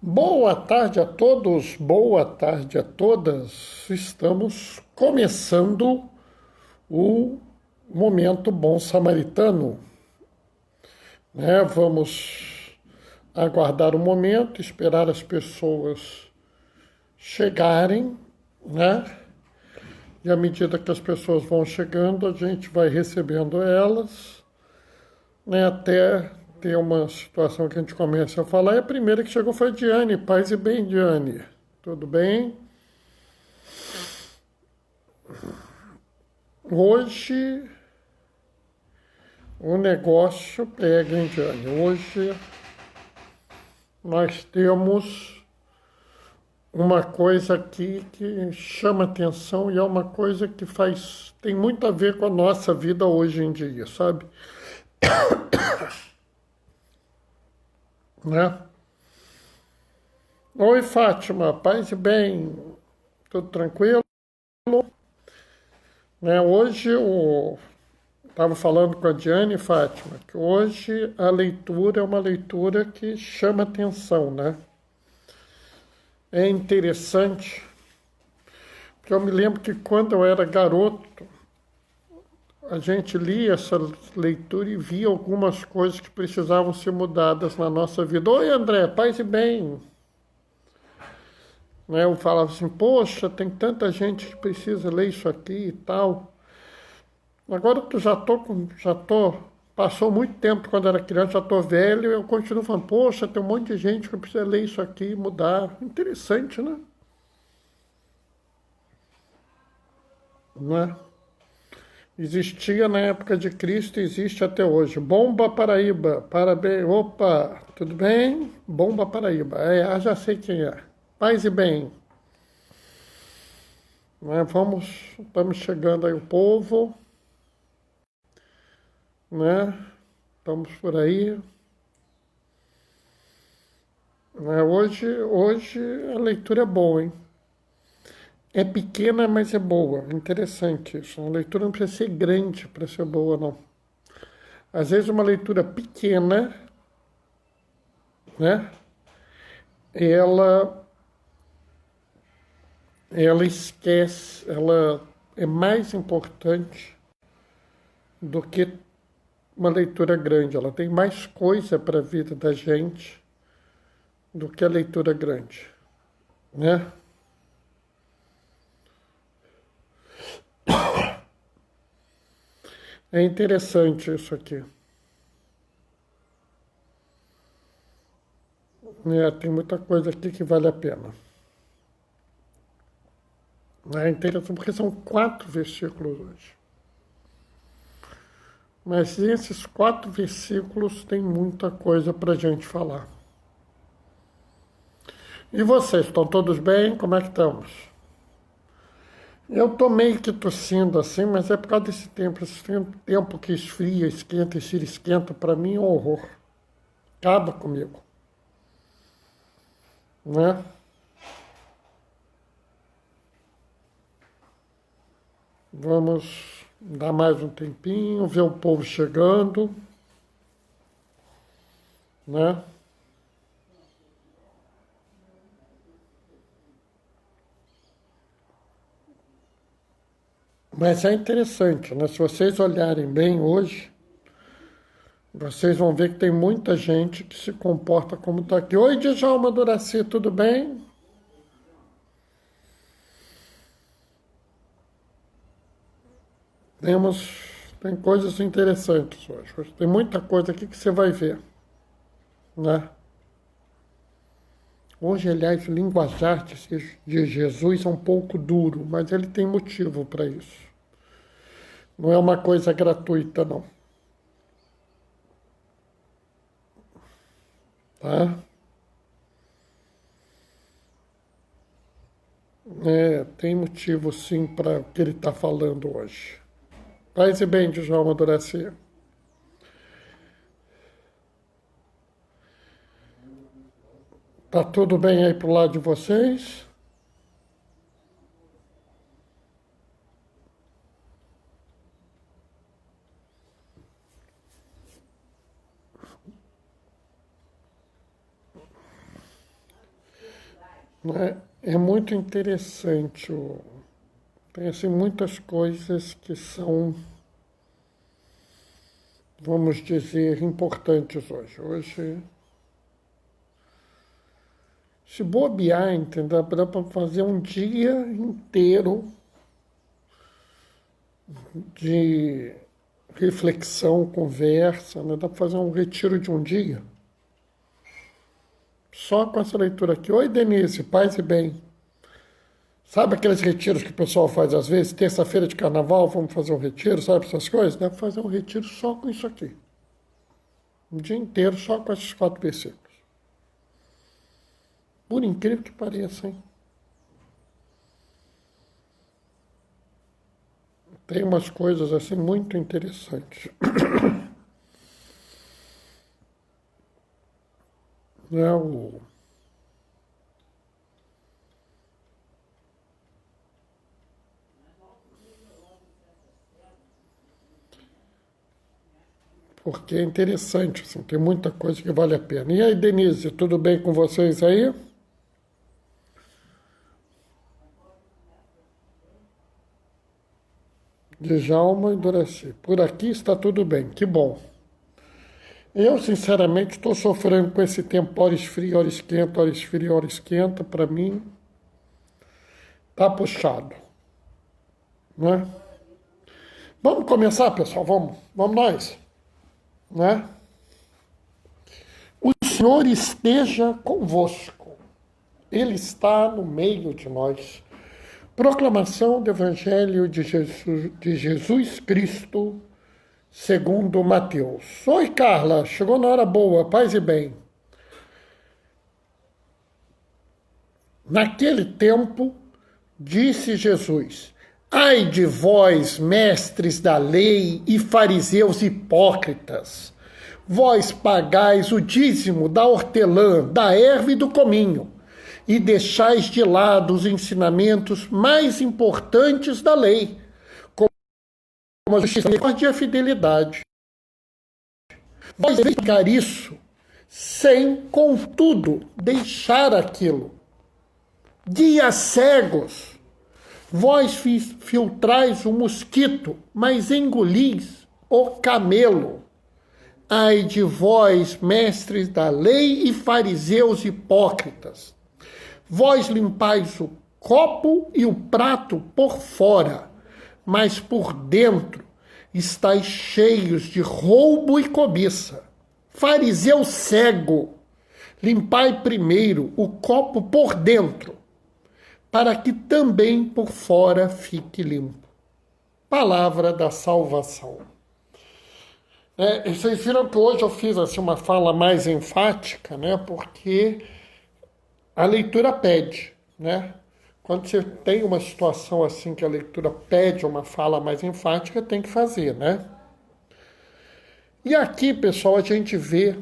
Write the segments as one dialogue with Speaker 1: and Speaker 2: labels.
Speaker 1: Boa tarde a todos, boa tarde a todas. Estamos começando o Momento Bom Samaritano, né? Vamos aguardar um momento, esperar as pessoas chegarem, né? E à medida que as pessoas vão chegando, a gente vai recebendo elas, né? Até ter uma situação que a gente começa a falar. E a primeira que chegou foi a Diane. Paz e bem, Diane. Tudo bem? Hoje o negócio pega, hein, Diane? Hoje nós temos uma coisa aqui que chama atenção e é uma coisa que tem muito a ver com a nossa vida hoje em dia, sabe? Né? Oi, Fátima, paz e bem, tudo tranquilo? Né? Hoje eu estava falando com a Diane, Fátima, que hoje a leitura é uma leitura que chama atenção, né? É interessante, porque eu me lembro que quando eu era garoto, a gente lia essa leitura e via algumas coisas que precisavam ser mudadas na nossa vida. Oi, André, paz e bem. Né? Eu falava assim, poxa, tem tanta gente que precisa ler isso aqui e tal. Agora eu passou muito tempo quando era criança, já estou velho, eu continuo falando, poxa, tem um monte de gente que precisa ler isso aqui e mudar. Interessante, né? Né? Existia na época de Cristo, existe até hoje. Bomba Paraíba, parabéns. Opa, tudo bem? Bomba Paraíba. Já sei quem é. Paz e bem. Né? Estamos chegando aí o povo, né? Estamos por aí. Né? Hoje a leitura é boa, hein? É pequena, mas é boa. Interessante isso. A leitura não precisa ser grande para ser boa, não. Às vezes uma leitura pequena, né? Ela ela é mais importante do que uma leitura grande. Ela tem mais coisa para a vida da gente do que a leitura grande, né? É interessante isso aqui. Tem muita coisa aqui que vale a pena. É interessante porque são 4 versículos hoje. Mas esses 4 versículos tem muita coisa para a gente falar. E vocês, estão todos bem? Como é que estamos? Eu tô meio que tossindo assim, mas é por causa desse tempo. Esse tempo que esfria, esquenta, esquenta, para mim é um horror. Acaba comigo. Né? Vamos dar mais um tempinho, ver o povo chegando, né? Mas é interessante, né? Se vocês olharem bem hoje, vocês vão ver que tem muita gente que se comporta como está aqui. Oi, Djalma Duraci, tudo bem? Tem coisas interessantes hoje. Tem muita coisa aqui que você vai ver, né? Hoje, aliás, o linguajar de Jesus é um pouco duro, mas ele tem motivo para isso. Não é uma coisa gratuita, não. Tá? Tem motivo, sim, para o que ele está falando hoje. Paz e bem, Djalma Duraci. Tá tudo bem aí pro lado de vocês? né? É muito interessante. Tem assim, muitas coisas que são, vamos dizer, importantes hoje. Hoje, se bobear, entendeu? Dá para fazer um dia inteiro de reflexão, conversa, né? Dá para fazer um retiro de um dia. Só com essa leitura aqui. Oi, Denise, paz e bem. Sabe aqueles retiros que o pessoal faz às vezes? Terça-feira de carnaval, vamos fazer um retiro, sabe essas coisas? Dá para fazer um retiro só com isso aqui. Um dia inteiro só com esses 4 versículos. Por incrível que pareça, hein? Tem umas coisas assim muito interessantes. Né? Porque é interessante, assim, tem muita coisa que vale a pena. E aí, Denise, tudo bem com vocês aí? Djalma e Doraci. Por aqui está tudo bem, que bom. Eu, sinceramente, estou sofrendo com esse tempo, hora esfria, hora esquenta, hora esfria, hora esquenta. Para mim, tá puxado, né? Vamos começar, pessoal? Vamos nós, né? O Senhor esteja convosco. Ele está no meio de nós. Proclamação do Evangelho de Jesus Cristo, segundo Mateus. Oi, Carla, chegou na hora boa, paz e bem. Naquele tempo, disse Jesus: ai de vós, mestres da lei e fariseus hipócritas, vós pagais o dízimo da hortelã, da erva e do cominho, e deixais de lado os ensinamentos mais importantes da lei, como a justiça e a fidelidade. Vós deveis pagar isso, sem, contudo, deixar aquilo. Guias cegos, vós filtrais o mosquito, mas engolis o camelo. Ai de vós, mestres da lei e fariseus hipócritas, vós limpais o copo e o prato por fora, mas por dentro estáis cheios de roubo e cobiça. Fariseu cego, limpai primeiro o copo por dentro, para que também por fora fique limpo. Palavra da salvação. Vocês viram que hoje eu fiz assim, uma fala mais enfática, né? Porque a leitura pede, né? Quando você tem uma situação assim que a leitura pede uma fala mais enfática, tem que fazer, né? E aqui, pessoal, a gente vê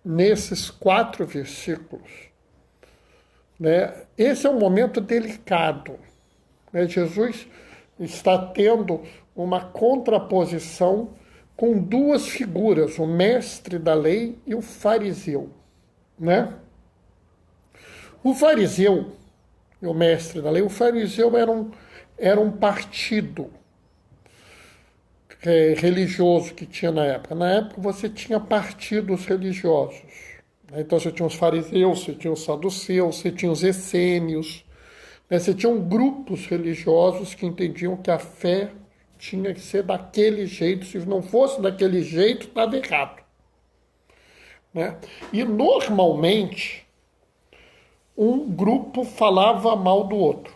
Speaker 1: nesses 4 versículos, né? Esse é um momento delicado, né? Jesus está tendo uma contraposição com 2 figuras, o mestre da lei e o fariseu, né? O fariseu e o mestre da lei, o fariseu era um partido religioso que tinha na época. Na época você tinha partidos religiosos. Né? Então você tinha os fariseus, você tinha os saduceus, você tinha os essênios, né? Você tinha grupos religiosos que entendiam que a fé tinha que ser daquele jeito, se não fosse daquele jeito, estava errado. Né? E normalmente um grupo falava mal do outro.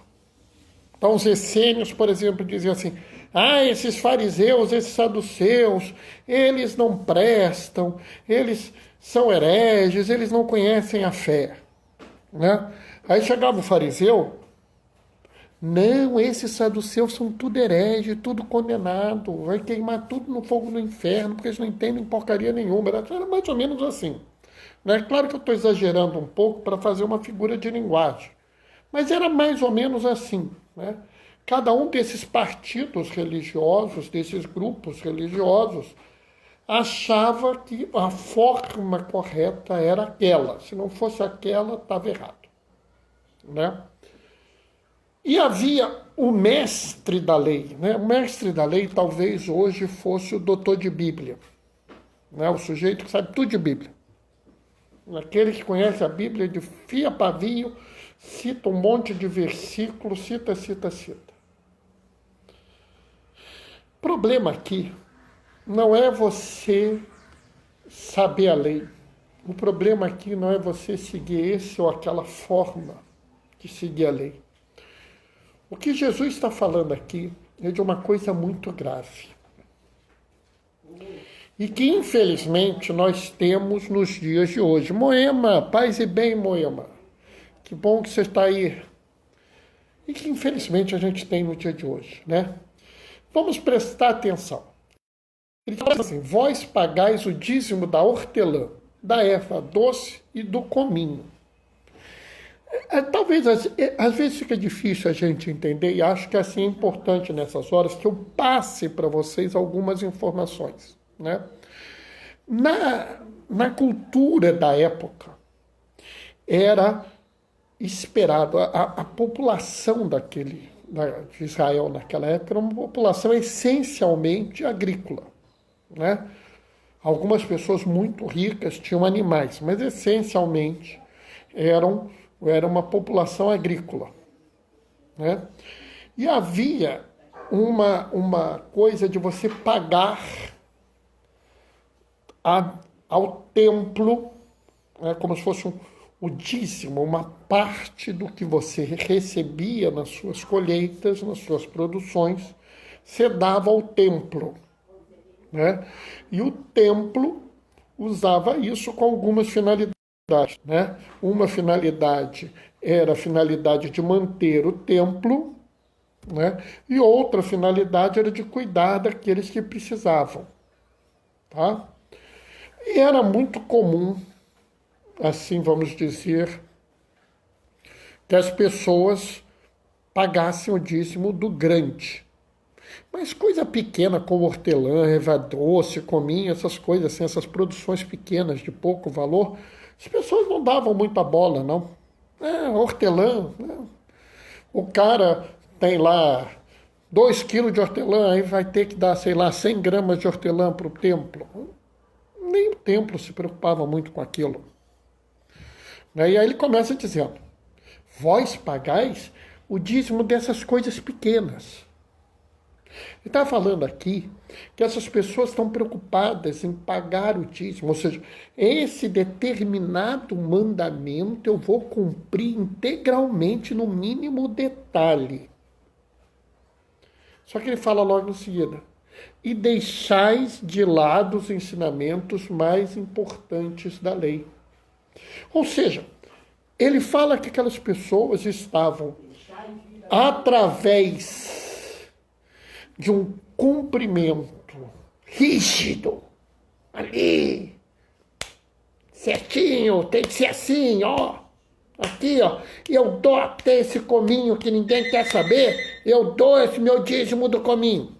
Speaker 1: Então os essênios, por exemplo, diziam assim: esses fariseus, esses saduceus, eles não prestam, eles são hereges, eles não conhecem a fé. Né? Aí chegava o fariseu: não, esses saduceus são tudo herege, tudo condenado, vai queimar tudo no fogo do inferno, porque eles não entendem porcaria nenhuma. Era mais ou menos assim. É claro que eu estou exagerando um pouco para fazer uma figura de linguagem, mas era mais ou menos assim. Né? Cada um desses partidos religiosos, desses grupos religiosos, achava que a forma correta era aquela. Se não fosse aquela, estava errado. né? E havia o mestre da lei, né? O mestre da lei talvez hoje fosse o doutor de Bíblia, né? O sujeito que sabe tudo de Bíblia. Aquele que conhece a Bíblia de fio a pavio, cita um monte de versículos, cita. O problema aqui não é você saber a lei. O problema aqui não é você seguir esse ou aquela forma de seguir a lei. O que Jesus está falando aqui é de uma coisa muito grave. E que, infelizmente, nós temos nos dias de hoje. Moema, paz e bem, Moema. Que bom que você está aí. E que, infelizmente, a gente tem no dia de hoje, né? Vamos prestar atenção. Ele fala assim, vós pagais o dízimo da hortelã, da erva doce e do cominho. Talvez, às vezes fica difícil a gente entender, e acho que assim é importante nessas horas que eu passe para vocês algumas informações, né? Na cultura da época, era esperado, a população de Israel naquela época era uma população essencialmente agrícola, né? Algumas pessoas muito ricas tinham animais, mas essencialmente era uma população agrícola, né? E havia uma coisa de você pagar ao templo, né, como se fosse o dízimo, uma parte do que você recebia nas suas colheitas, nas suas produções, você dava ao templo, né? E o templo usava isso com algumas finalidades, né? Uma finalidade era a finalidade de manter o templo, né? E outra finalidade era de cuidar daqueles que precisavam, tá? E era muito comum, assim vamos dizer, que as pessoas pagassem o dízimo do grande. Mas coisa pequena como hortelã, erva doce, cominho, essas coisas assim, essas produções pequenas de pouco valor, as pessoas não davam muita bola, não. Hortelã, né? O cara tem lá 2 quilos de hortelã, aí vai ter que dar, sei lá, 100 gramas de hortelã para o templo. Nem o templo se preocupava muito com aquilo. E aí ele começa dizendo, vós pagais o dízimo dessas coisas pequenas. Ele está falando aqui que essas pessoas estão preocupadas em pagar o dízimo, ou seja, esse determinado mandamento eu vou cumprir integralmente no mínimo detalhe. Só que ele fala logo em seguida, e deixais de lado os ensinamentos mais importantes da lei. Ou seja, ele fala que aquelas pessoas estavam, através de um cumprimento rígido, ali, certinho, tem que ser assim, ó, aqui, ó, e eu dou até esse cominho que ninguém quer saber, eu dou esse meu dízimo do cominho.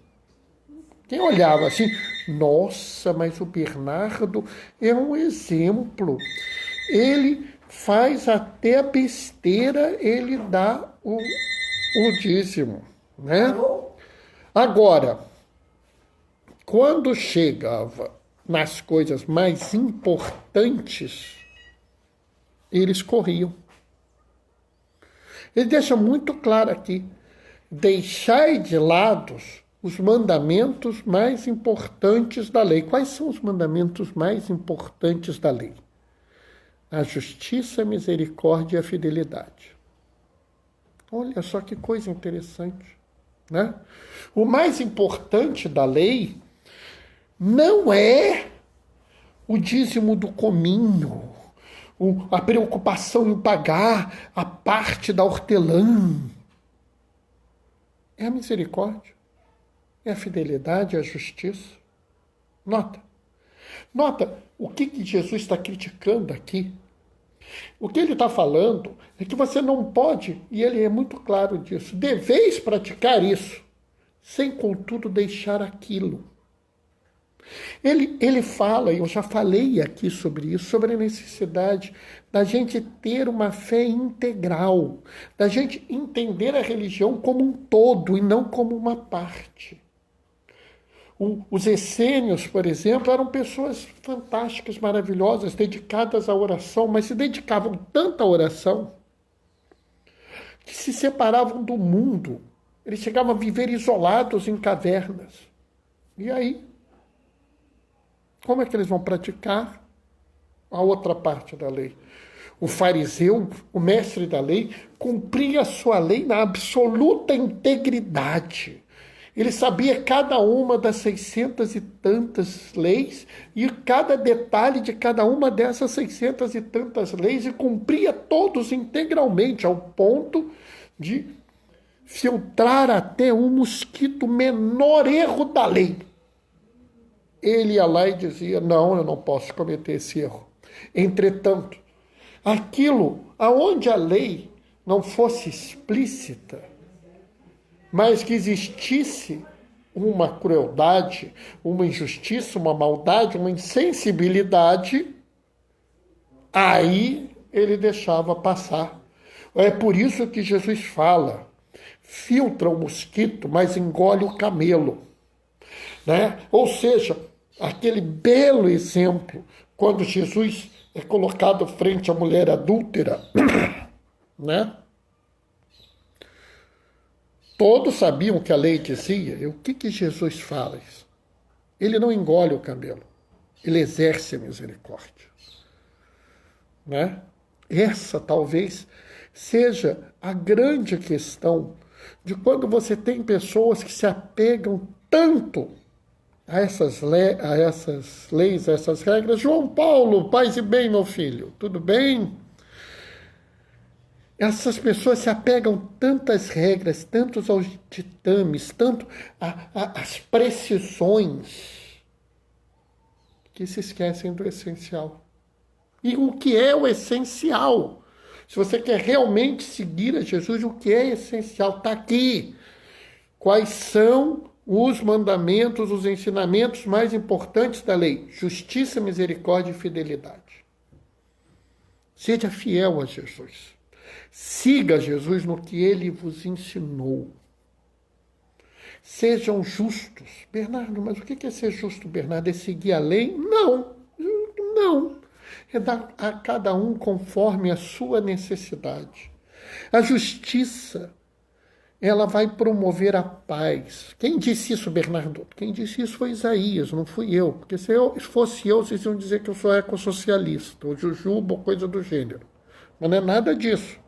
Speaker 1: Quem olhava assim, nossa, mas o Bernardo é um exemplo. Ele faz até a besteira, ele dá o dízimo, né? Agora, quando chegava nas coisas mais importantes, eles corriam. Ele deixa muito claro aqui, deixai de lado os mandamentos mais importantes da lei. Quais são os mandamentos mais importantes da lei? A justiça, a misericórdia e a fidelidade. Olha só que coisa interessante, né? O mais importante da lei não é o dízimo do cominho, a preocupação em pagar a parte da hortelã. É a misericórdia, é a fidelidade, é a justiça. Nota o que Jesus está criticando aqui. O que ele está falando é que você não pode, e ele é muito claro disso, deveis praticar isso, sem contudo deixar aquilo. Ele fala, eu já falei aqui sobre isso, sobre a necessidade da gente ter uma fé integral, da gente entender a religião como um todo e não como uma parte. Os essênios, por exemplo, eram pessoas fantásticas, maravilhosas, dedicadas à oração, mas se dedicavam tanto à oração que se separavam do mundo. Eles chegavam a viver isolados em cavernas. E aí, como é que eles vão praticar a outra parte da lei? O fariseu, o mestre da lei, cumpria a sua lei na absoluta integridade. Ele sabia cada uma das 600 e tantas leis e cada detalhe de cada uma dessas 600 e tantas leis e cumpria todos integralmente, ao ponto de filtrar até um mosquito menor erro da lei. Ele ia lá e dizia, não, eu não posso cometer esse erro. Entretanto, aquilo aonde a lei não fosse explícita, mas que existisse uma crueldade, uma injustiça, uma maldade, uma insensibilidade, aí ele deixava passar. É por isso que Jesus fala, filtra o mosquito, mas engole o camelo. Né? Ou seja, aquele belo exemplo, quando Jesus é colocado frente à mulher adúltera, né? Todos sabiam o que a lei dizia. E o que Jesus fala? Ele não engole o camelo. Ele exerce a misericórdia. Né? Essa talvez seja a grande questão de quando você tem pessoas que se apegam tanto a essas leis, a essas regras. João Paulo, paz e bem, meu filho, tudo bem? Essas pessoas se apegam tantas regras, tantos aos ditames, tanto às precisões, que se esquecem do essencial. E o que é o essencial? Se você quer realmente seguir a Jesus, o que é essencial? Está aqui. Quais são os mandamentos, os ensinamentos mais importantes da lei? Justiça, misericórdia e fidelidade. Seja fiel a Jesus. Siga Jesus no que ele vos ensinou. Sejam justos. Bernardo, mas o que é ser justo, Bernardo? É seguir a lei? Não. É dar a cada um conforme a sua necessidade. A justiça, ela vai promover a paz. Quem disse isso, Bernardo? Quem disse isso foi Isaías, não fui eu. Porque se fosse eu, vocês iam dizer que eu sou ecossocialista, ou jujuba, ou coisa do gênero. Mas não é nada disso.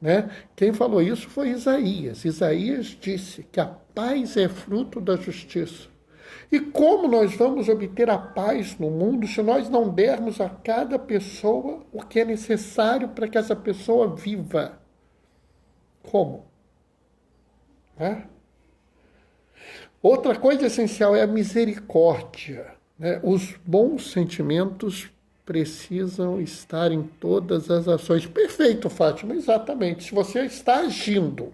Speaker 1: Né? Quem falou isso foi Isaías. Isaías disse que a paz é fruto da justiça. E como nós vamos obter a paz no mundo se nós não dermos a cada pessoa o que é necessário para que essa pessoa viva? Como? Né? Outra coisa essencial é a misericórdia. Né? Os bons sentimentos precisam estar em todas as ações. Perfeito, Fátima, exatamente. Se você está agindo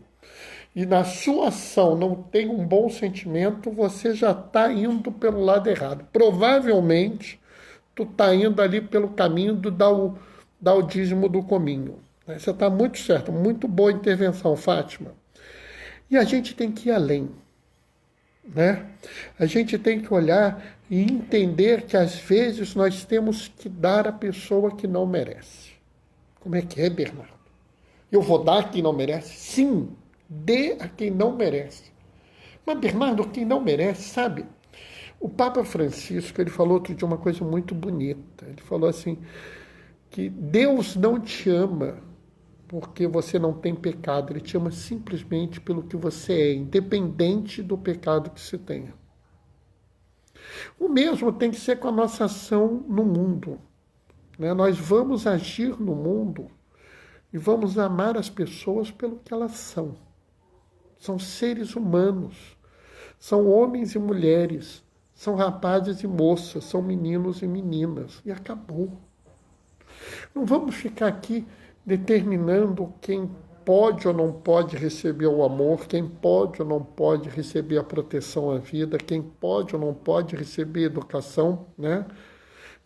Speaker 1: e na sua ação não tem um bom sentimento, você já está indo pelo lado errado. Provavelmente, tu está indo ali pelo caminho do dar o dízimo do cominho. Você está muito certo, muito boa intervenção, Fátima. E a gente tem que ir além. Né? A gente tem que olhar e entender que às vezes nós temos que dar à pessoa que não merece. Como é que é, Bernardo? Eu vou dar a quem não merece? Sim, dê a quem não merece. Mas, Bernardo, quem não merece, sabe? O Papa Francisco, ele falou outro dia uma coisa muito bonita. Ele falou assim, que Deus não te ama porque você não tem pecado. Ele te ama simplesmente pelo que você é, independente do pecado que você tenha. O mesmo tem que ser com a nossa ação no mundo. Né? Nós vamos agir no mundo e vamos amar as pessoas pelo que elas são. São seres humanos, são homens e mulheres, são rapazes e moças, são meninos e meninas. E acabou. Não vamos ficar aqui determinando quem pode ou não pode receber o amor, quem pode ou não pode receber a proteção à vida, quem pode ou não pode receber educação, né?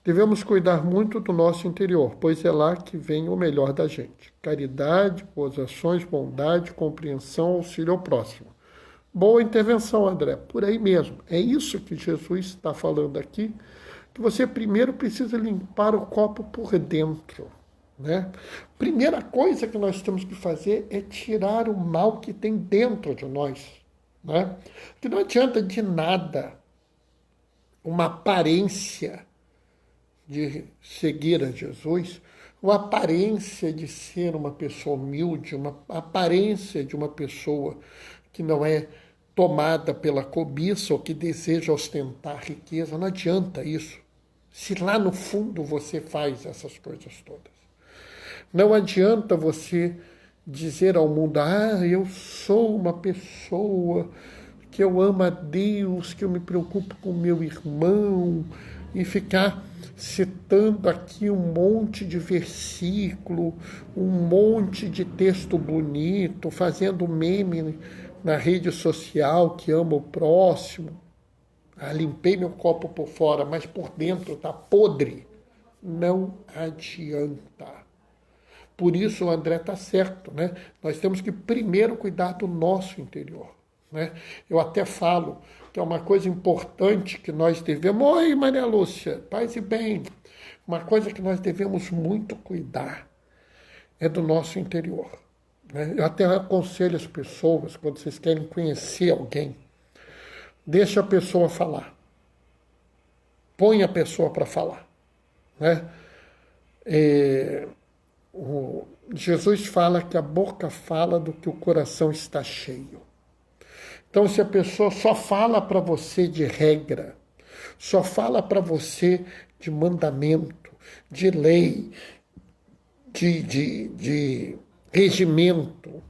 Speaker 1: Devemos cuidar muito do nosso interior, pois é lá que vem o melhor da gente. Caridade, boas ações, bondade, compreensão, auxílio ao próximo. Boa intervenção, André, por aí mesmo. É isso que Jesus está falando aqui, que você primeiro precisa limpar o copo por dentro, né? Primeira coisa que nós temos que fazer é tirar o mal que tem dentro de nós, né? Que não adianta de nada uma aparência de seguir a Jesus, uma aparência de ser uma pessoa humilde, uma aparência de uma pessoa que não é tomada pela cobiça ou que deseja ostentar riqueza. Não adianta isso, se lá no fundo você faz essas coisas todas. Não adianta você dizer ao mundo, eu sou uma pessoa que eu amo a Deus, que eu me preocupo com meu irmão, e ficar citando aqui um monte de versículo, um monte de texto bonito, fazendo meme na rede social que ama o próximo. Limpei meu copo por fora, mas por dentro está podre. Não adianta. Por isso o André está certo, né? Nós temos que primeiro cuidar do nosso interior, né? Eu até falo que é uma coisa importante que nós devemos... Oi, Maria Lúcia, paz e bem. Uma coisa que nós devemos muito cuidar é do nosso interior, né? Eu até aconselho as pessoas, quando vocês querem conhecer alguém, deixa a pessoa falar. Põe a pessoa para falar, né? Jesus fala que a boca fala do que o coração está cheio. Então, se a pessoa só fala para você de regra, só fala para você de mandamento, de lei, de regimento,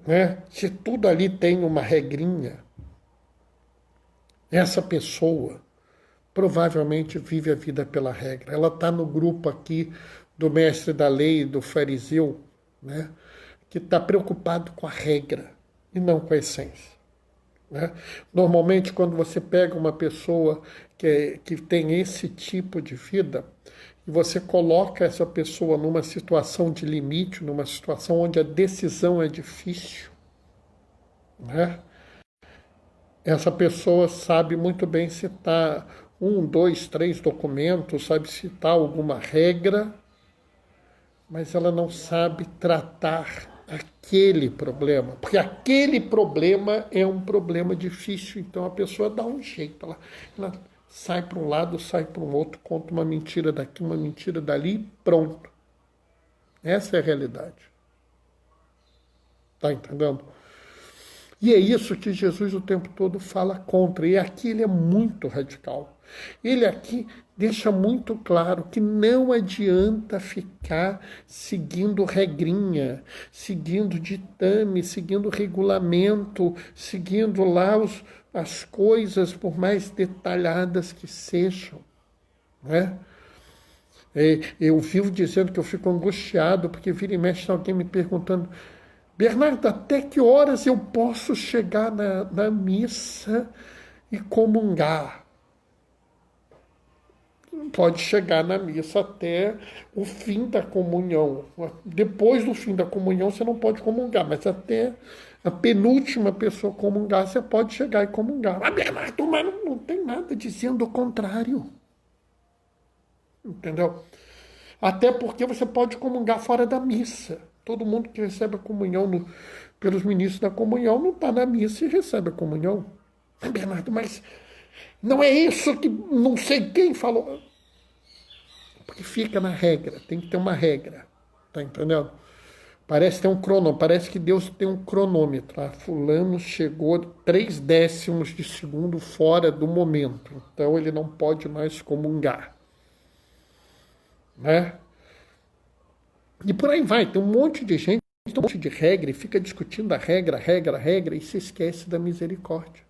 Speaker 1: né? Se tudo ali tem uma regrinha, essa pessoa provavelmente vive a vida pela regra. Ela está no grupo aqui do mestre da lei, do fariseu, né? Que está preocupado com a regra e não com a essência, né? Normalmente, quando você pega uma pessoa que tem esse tipo de vida e você coloca essa pessoa numa situação de limite, numa situação onde a decisão é difícil, né? Essa pessoa sabe muito bem citar 1, 2, 3 documentos, sabe citar alguma regra, mas ela não sabe tratar aquele problema, porque aquele problema é um problema difícil, então a pessoa dá um jeito, ela sai para um lado, sai para um outro, conta uma mentira daqui, uma mentira dali, pronto. Essa é a realidade. Tá entendendo? E é isso que Jesus o tempo todo fala contra, e aqui ele é muito radical. Ele aqui deixa muito claro que não adianta ficar seguindo regrinha, seguindo ditame, seguindo regulamento, seguindo lá as coisas, por mais detalhadas que sejam, né? Eu vivo dizendo que eu fico angustiado, porque vira e mexe alguém me perguntando: Bernardo, até que horas eu posso chegar na missa e comungar? Pode chegar na missa até o fim da comunhão. Depois do fim da comunhão você não pode comungar, mas até a penúltima pessoa comungar você pode chegar e comungar. Mas Bernardo, mas não tem nada dizendo o contrário. Entendeu? Até porque você pode comungar fora da missa. Todo mundo que recebe a comunhão pelos ministros da comunhão não está na missa e recebe a comunhão. Mas Bernardo, mas não é isso que não sei quem falou. Porque fica na regra, tem que ter uma regra. Tá entendendo? Parece ter um cronômetro, parece que Deus tem um cronômetro. Fulano chegou 3 décimos de segundo fora do momento. Então ele não pode mais comungar. Né? E por aí vai, tem um monte de gente, tem um monte de regra, e fica discutindo a regra, e se esquece da misericórdia.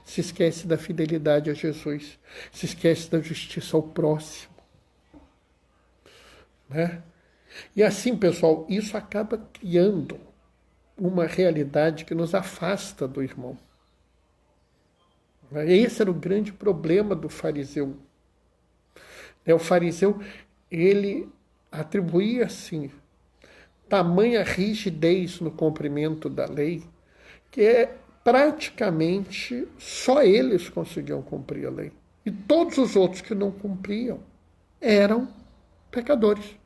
Speaker 1: Se esquece da fidelidade a Jesus. Se esquece da justiça ao próximo. Né? E assim, pessoal, isso acaba criando uma realidade que nos afasta do irmão. Esse era o grande problema do fariseu. O fariseu, ele atribuía, assim, tamanha rigidez no cumprimento da lei, que praticamente só eles conseguiam cumprir a lei. E todos os outros que não cumpriam eram pecadores.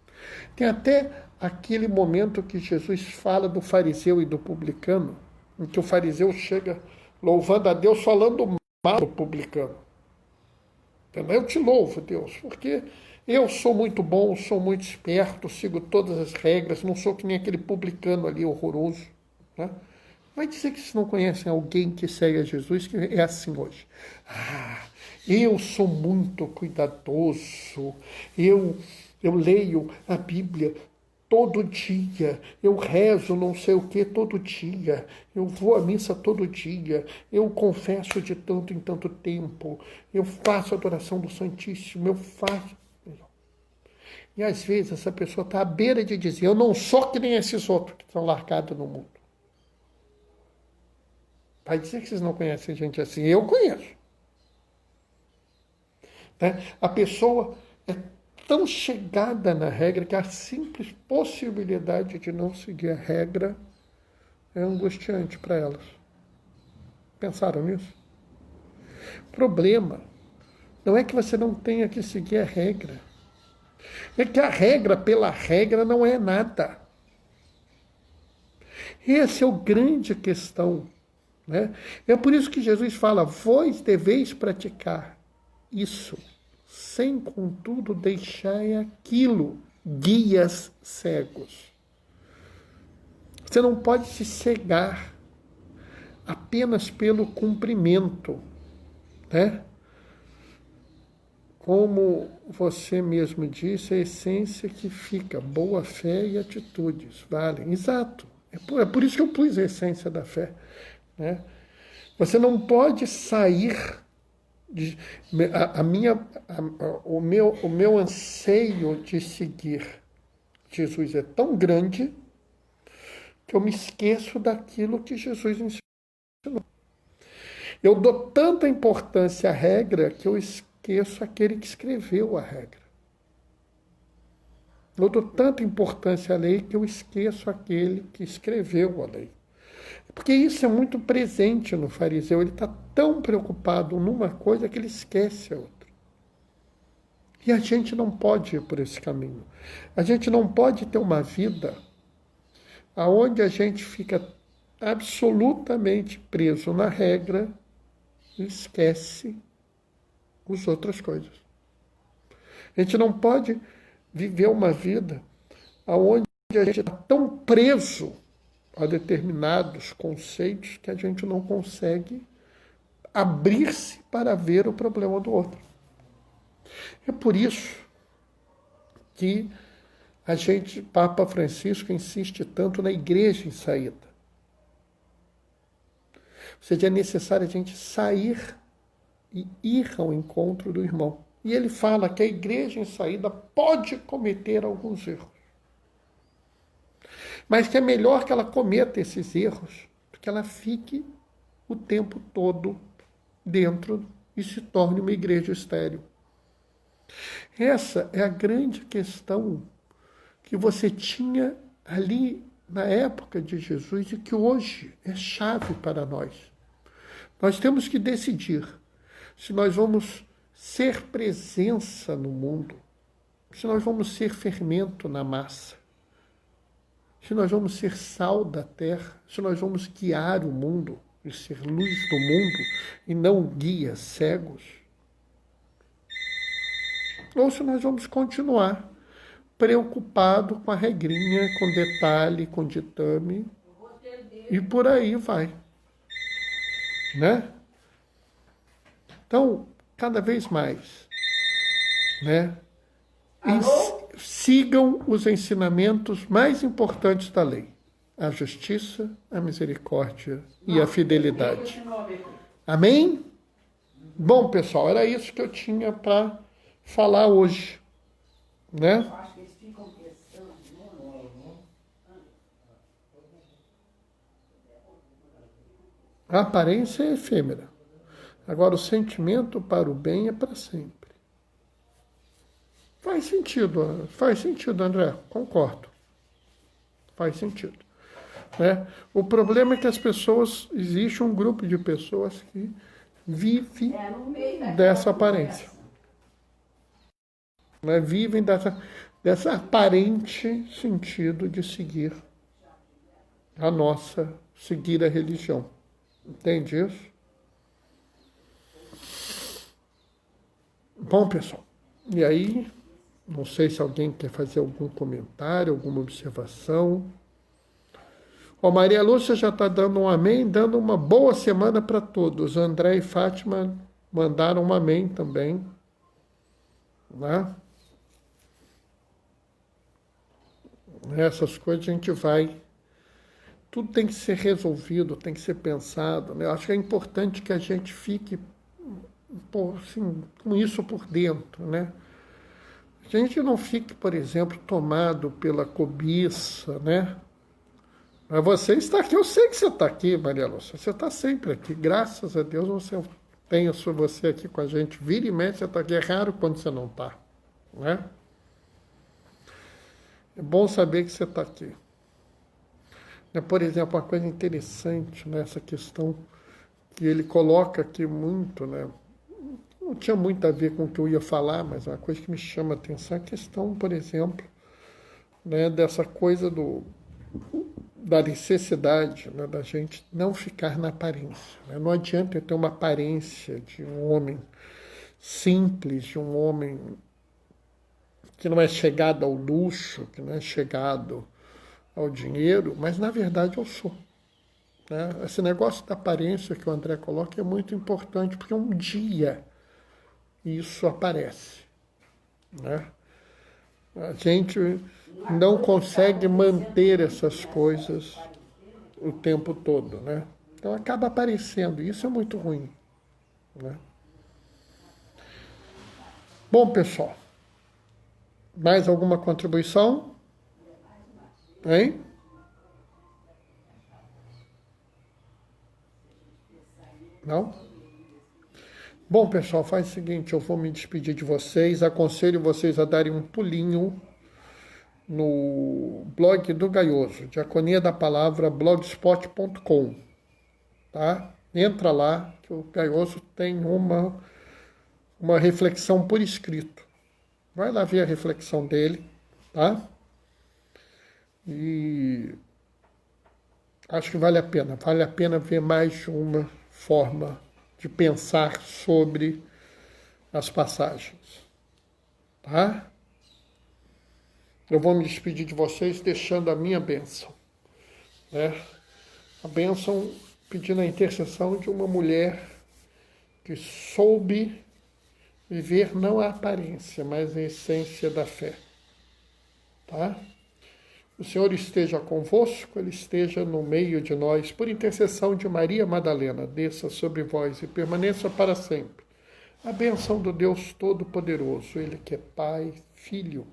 Speaker 1: Tem até aquele momento que Jesus fala do fariseu e do publicano, em que o fariseu chega louvando a Deus, falando mal do publicano. Eu te louvo, Deus, porque eu sou muito bom, sou muito esperto, sigo todas as regras, não sou que nem aquele publicano ali horroroso. Né? Vai dizer que vocês não conhecem alguém que segue a Jesus, que é assim hoje. Eu sou muito cuidadoso, eu leio a Bíblia todo dia, eu rezo não sei o que todo dia, eu vou à missa todo dia, eu confesso de tanto em tanto tempo, eu faço adoração do Santíssimo, eu faço... E às vezes essa pessoa está à beira de dizer, eu não sou que nem esses outros que estão largados no mundo. Vai dizer que vocês não conhecem gente assim, eu conheço. Né? A pessoa é tão chegada na regra que a simples possibilidade de não seguir a regra é angustiante para elas. Pensaram nisso? O problema não é que você não tenha que seguir a regra. É que a regra pela regra não é nada. Essa é a grande questão. Né? É por isso que Jesus fala, vós deveis praticar isso, sem contudo deixai aquilo, guias cegos. Você não pode se cegar apenas pelo cumprimento, né? Como você mesmo disse, a essência que fica, boa fé e atitudes, valem. Exato. É por isso que eu pus a essência da fé. Né? Você não pode sair... O meu anseio de seguir Jesus é tão grande que eu me esqueço daquilo que Jesus ensinou. Eu dou tanta importância à regra que eu esqueço aquele que escreveu a regra. Eu dou tanta importância à lei que eu esqueço aquele que escreveu a lei. Porque isso é muito presente no fariseu. Ele está tão preocupado numa coisa que ele esquece a outra. E a gente não pode ir por esse caminho. A gente não pode ter uma vida onde a gente fica absolutamente preso na regra e esquece as outras coisas. A gente não pode viver uma vida onde a gente está tão preso a determinados conceitos que a gente não consegue abrir-se para ver o problema do outro. É por isso que Papa Francisco insiste tanto na igreja em saída. Ou seja, é necessário a gente sair e ir ao encontro do irmão. E ele fala que a igreja em saída pode cometer alguns erros. Mas que é melhor que ela cometa esses erros do que ela fique o tempo todo dentro e se torne uma igreja estéril. Essa é a grande questão que você tinha ali na época de Jesus e que hoje é chave para nós. Nós temos que decidir se nós vamos ser presença no mundo, se nós vamos ser fermento na massa, se nós vamos ser sal da terra, se nós vamos guiar o mundo e ser luz do mundo e não guias cegos, ou se nós vamos continuar preocupado com a regrinha, com detalhe, com ditame, e por aí vai. Né? Então, cada vez mais, né? Sigam os ensinamentos mais importantes da lei. A justiça, a misericórdia e a fidelidade. Amém? Bom, pessoal, era isso que eu tinha para falar hoje. Né? A aparência é efêmera. Agora, o sentimento para o bem é para sempre. Faz sentido, André, concordo. Faz sentido. Né? O problema é que existe um grupo de pessoas que vive dessa aparência. Né? Vivem dessa aparente sentido de seguir seguir a religião. Entende isso? Bom, pessoal, e aí, não sei se alguém quer fazer algum comentário, alguma observação. Ó, Maria Lúcia já está dando um amém, dando uma boa semana para todos. André e Fátima mandaram um amém também. Né? Essas coisas a gente vai... Tudo tem que ser resolvido, tem que ser pensado. Né? Eu acho que é importante que a gente fique assim, com isso por dentro. Né? Que a gente não fique, por exemplo, tomado pela cobiça, né? Mas você está aqui, eu sei que você está aqui, Maria Lúcia, você está sempre aqui, graças a Deus você tem você aqui com a gente, vira e mexe, você está aqui, é raro quando você não está, né? É bom saber que você está aqui. Por exemplo, uma coisa interessante nessa questão que ele coloca aqui muito, né? Não tinha muito a ver com o que eu ia falar, mas uma coisa que me chama a atenção é a questão, por exemplo, né, dessa coisa da necessidade, né, da gente não ficar na aparência. Né? Não adianta eu ter uma aparência de um homem simples, de um homem que não é chegado ao luxo, que não é chegado ao dinheiro, mas na verdade eu sou. Né? Esse negócio da aparência que o André coloca é muito importante, porque um dia isso aparece. Né? A gente não consegue manter essas coisas o tempo todo, né? Então acaba aparecendo, isso é muito ruim, né? Bom, pessoal, mais alguma contribuição? Hein? Não? Bom, pessoal, faz o seguinte, eu vou me despedir de vocês, aconselho vocês a darem um pulinho no blog do Gaioso, Diaconia da Palavra, blogspot.com, tá? Entra lá, que o Gaioso tem uma reflexão por escrito. Vai lá ver a reflexão dele, tá? E acho que vale a pena ver mais de uma forma de pensar sobre as passagens, tá? Eu vou me despedir de vocês deixando a minha bênção, né? A bênção pedindo a intercessão de uma mulher que soube viver não a aparência, mas a essência da fé, tá? O Senhor esteja convosco, Ele esteja no meio de nós, por intercessão de Maria Madalena, desça sobre vós e permaneça para sempre. A bênção do Deus Todo-Poderoso, Ele que é Pai, Filho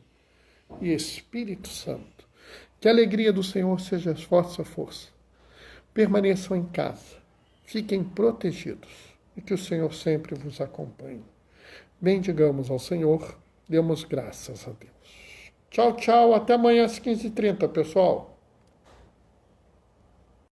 Speaker 1: e Espírito Santo. Que a alegria do Senhor seja a vossa força. Permaneçam em casa, fiquem protegidos e que o Senhor sempre vos acompanhe. Bendigamos ao Senhor, demos graças a Deus. Tchau, tchau, até amanhã às 15h30, pessoal.